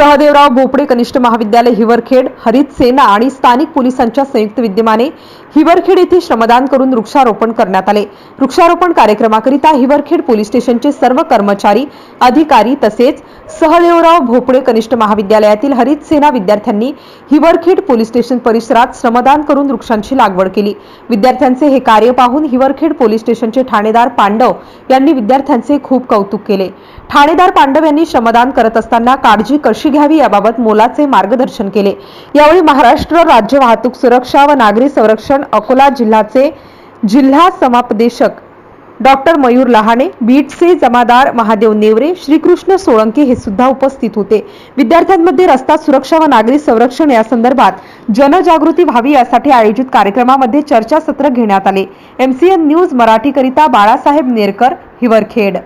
सहदेवराव भोपळे कनिष्ठ महाविद्यालय हिवरखेड, हरित सेना आणि स्थानिक पोलिसांच्या संयुक्त विद्यमाने हिवरखेड येथे श्रमदान करून वृक्षारोपण करण्यात आले। वृक्षारोपण कार्यक्रमाकरिता हिवरखेड पोलीस स्टेशनचे सर्व कर्मचारी, अधिकारी तसेच सहदेवराव भोपळे कनिष्ठ महाविद्यालयातील हरित सेना विद्यार्थ्यांनी हिवरखेड पोलीस स्टेशन परिसरात श्रमदान करून वृक्षांची लागवड केली। विद्यार्थ्यांचे हे कार्य पाहून हिवरखेड पोलीस स्टेशनचे ठाणेदार पांडव यांनी विद्यार्थ्यांचे खूप कौतुक केले। ठाणेदार पांडव यांनी श्रमदान करत असताना काळजी कशी घ्यावी याबाबत मोलाचे मार्गदर्शन केले। यावेळी महाराष्ट्र राज्य वाहतूक सुरक्षा व नागरी संरक्षण अकोला जिल्ह्याचे जिल्हा समापदेशक डॉक्टर मयूर लहाने, बीटचे जमादार महादेव नेवरे, श्रीकृष्ण सोळंके हे सुद्धा उपस्थित होते। विद्यार्थ्यांमध्ये रस्ता सुरक्षा व नागरी संरक्षण या संदर्भात जनजागृती व्हावी यासाठी आयोजित कार्यक्रमामध्ये चर्चासत्र घेण्यात आले। MCN न्यूज मराठी करिता बाळासाहेब नेरकर, हिवरखेड।